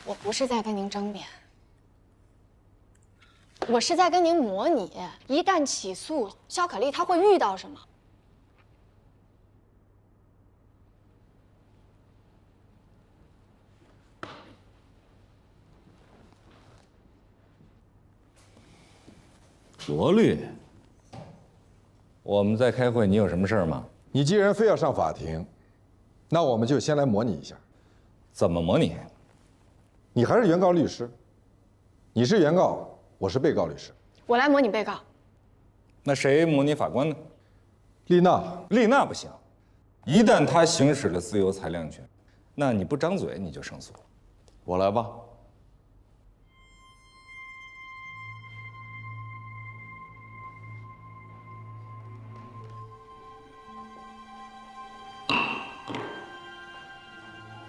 我不是在跟您争辩，我是在跟您模拟，一旦起诉，肖可丽她会遇到什么。罗律，我们在开会，你有什么事儿吗？你既然非要上法庭，那我们就先来模拟一下。怎么模拟？你还是原告律师，你是原告，我是被告律师。我来模拟被告。那谁模拟法官呢？丽娜，丽娜不行，一旦她行使了自由裁量权，那你不张嘴你就胜诉了。我来吧。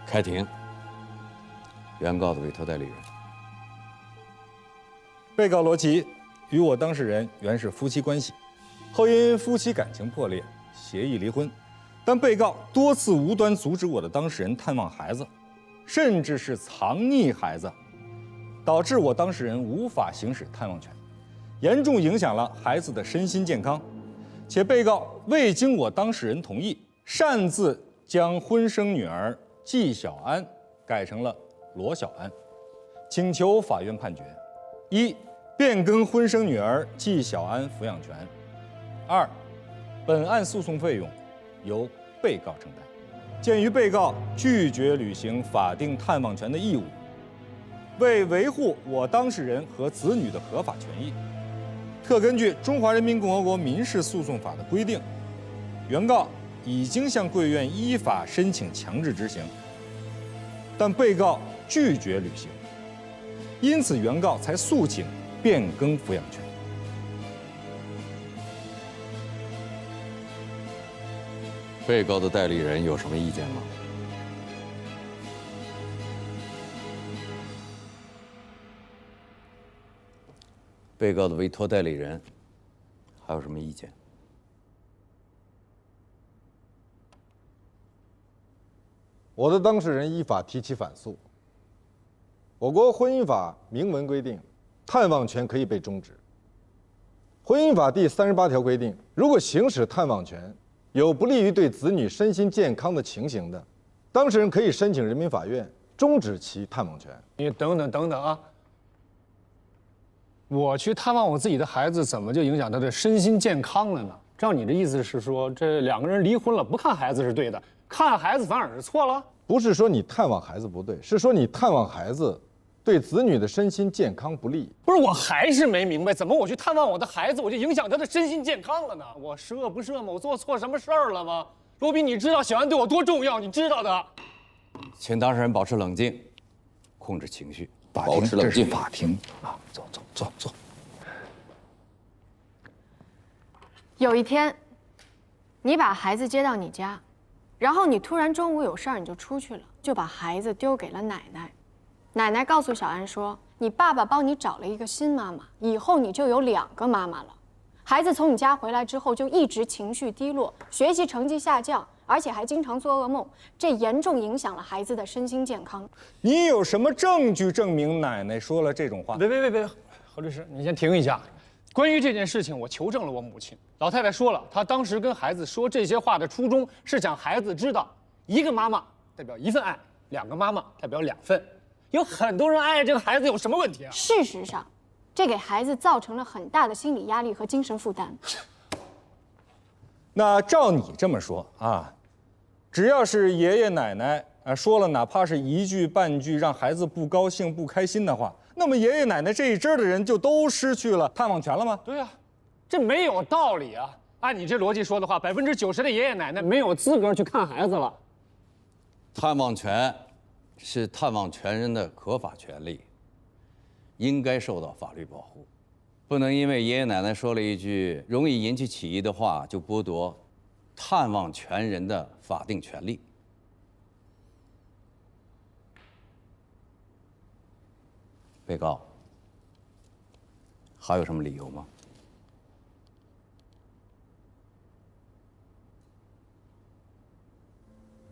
开庭。原告的委托代理人。被告罗琦与我当事人原是夫妻关系，后因夫妻感情破裂，协议离婚。但被告多次无端阻止我的当事人探望孩子，甚至是藏匿孩子，导致我当事人无法行使探望权，严重影响了孩子的身心健康。且被告未经我当事人同意，擅自将婚生女儿纪晓安改成了罗小安，请求法院判决：一、变更婚生女儿纪晓安抚养权；二、本案诉讼费用由被告承担。鉴于被告拒绝履行法定探望权的义务，为维护我当事人和子女的合法权益，特根据《中华人民共和国民事诉讼法》的规定，原告已经向贵院依法申请强制执行，但被告拒绝履行，因此原告才诉请变更抚养权。被告的代理人有什么意见吗？被告的委托代理人还有什么意见？我的当事人依法提起反诉。我国婚姻法明文规定，探望权可以被终止。婚姻法第38条规定，如果行使探望权有不利于对子女身心健康的情形的，当事人可以申请人民法院终止其探望权。你等等啊！我去探望我自己的孩子，怎么就影响他的身心健康了呢？照你的意思是说，这两个人离婚了，不看孩子是对的，看孩子反而是错了？不是说你探望孩子不对，是说你探望孩子对子女的身心健康不利。不是，我还是没明白，怎么我去探望我的孩子，我就影响他的身心健康了呢？我十恶不赦吗？我做错什么事儿了吗？罗比，你知道小安对我多重要，你知道的。请当事人保持冷静，控制情绪。保持冷静。这是法庭啊，坐。有一天，你把孩子接到你家，然后你突然中午有事儿，你就出去了，就把孩子丢给了奶奶。奶奶告诉小安说，你爸爸帮你找了一个新妈妈，以后你就有2个妈妈了。孩子从你家回来之后，就一直情绪低落，学习成绩下降，而且还经常做噩梦，这严重影响了孩子的身心健康。你有什么证据证明奶奶说了这种话？别，何律师，你先停一下。关于这件事情，我求证了我母亲。老太太说了，她当时跟孩子说这些话的初衷是想孩子知道，1个妈妈代表1份爱，2个妈妈代表2份。有很多人爱这个孩子有什么问题啊？事实上，这给孩子造成了很大的心理压力和精神负担。那照你这么说啊，只要是爷爷奶奶说了哪怕是1句半句让孩子不高兴不开心的话，那么爷爷奶奶这一支的人就都失去了探望权了吗？对啊，这没有道理啊！按你这逻辑说的话，90%的爷爷奶奶没有资格去看孩子了。探望权是探望权人的合法权利，应该受到法律保护，不能因为爷爷奶奶说了一句容易引起起疑的话，就剥夺探望权人的法定权利。被告还有什么理由吗？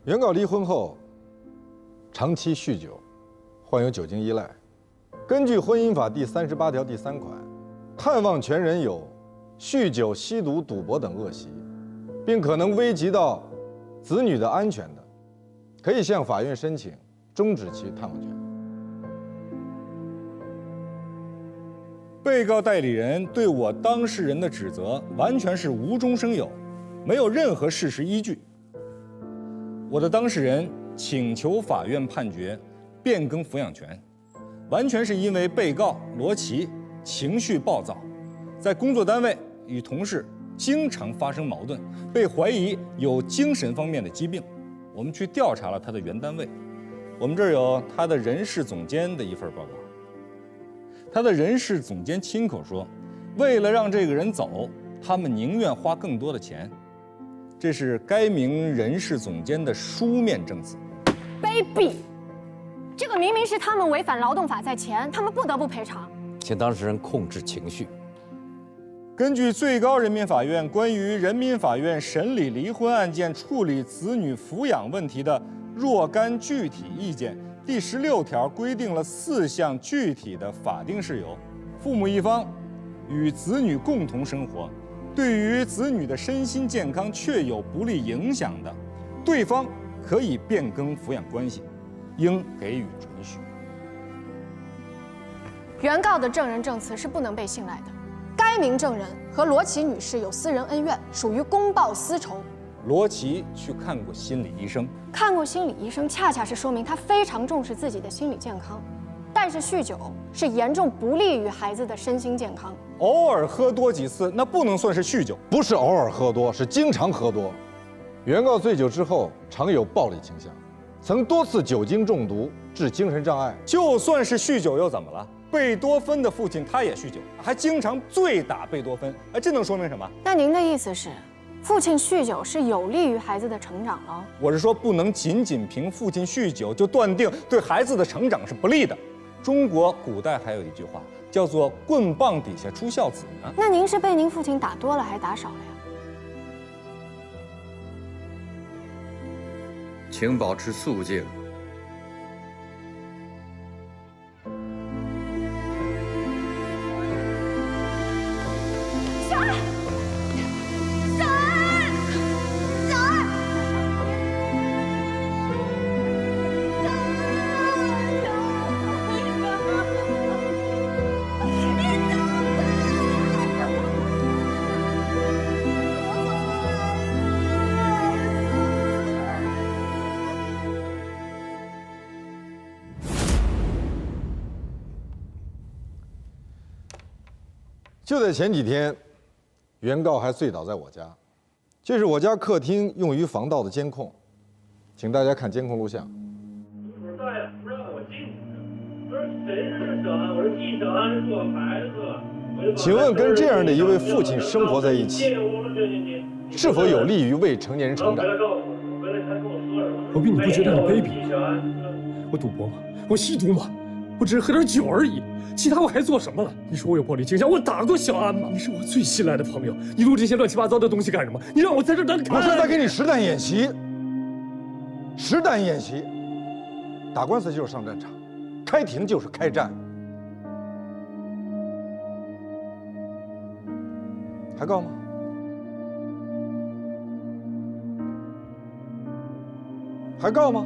原告离婚后长期酗酒，患有酒精依赖。根据婚姻法第38条第3款，探望权人有酗酒、吸毒、赌博等恶习，并可能危及到子女的安全的，可以向法院申请终止其探望权。被告代理人对我当事人的指责完全是无中生有，没有任何事实依据。我的当事人请求法院判决变更抚养权，完全是因为被告罗琦情绪暴躁，在工作单位与同事经常发生矛盾，被怀疑有精神方面的疾病。我们去调查了他的原单位，我们这儿有他的人事总监的一份报告。他的人事总监亲口说，为了让这个人走，他们宁愿花更多的钱。这是该名人事总监的书面证词。卑鄙！这个明明是他们违反劳动法在前，他们不得不赔偿。请当事人控制情绪。根据最高人民法院关于人民法院审理离婚案件处理子女抚养问题的若干具体意见第16条规定了4项具体的法定事由：父母一方与子女共同生活，对于子女的身心健康确有不利影响的，对方可以变更抚养关系，应给予准许。原告的证人证词是不能被信赖的。该名证人和罗琦女士有私人恩怨，属于公报私仇。罗琦去看过心理医生，看过心理医生，恰恰是说明他非常重视自己的心理健康。但是酗酒是严重不利于孩子的身心健康。偶尔喝多几次，那不能算是酗酒。不是偶尔喝多，是经常喝多。原告醉酒之后常有暴力倾向，曾多次酒精中毒致精神障碍。就算是酗酒又怎么了？贝多芬的父亲他也酗酒，还经常醉打贝多芬。哎，这能说明什么？那您的意思是，父亲酗酒是有利于孩子的成长了？我是说，不能仅仅凭父亲酗酒就断定对孩子的成长是不利的。中国古代还有一句话叫做“棍棒底下出孝子”呢。那您是被您父亲打多了还打少了呀？请保持肃静。就在前几天，原告还醉倒在我家。这是我家客厅用于防盗的监控，请大家看监控录像。门口大爷不让我进去，我说谁是小安？我说季小安是我孩子。请问跟这样的一位父亲生活在一起，是否有利于未成年人成长？罗宾，你不觉得很卑鄙吗？我赌博吗？我吸毒吗？我只是喝点酒而已，其他我还做什么了？你说我有暴力倾向，我打过小安吗？你是我最信赖的朋友，你录这些乱七八糟的东西干什么？你让我在这等你？我是在给你实弹演习。实弹演习，打官司就是上战场，开庭就是开战。还告吗？还告吗？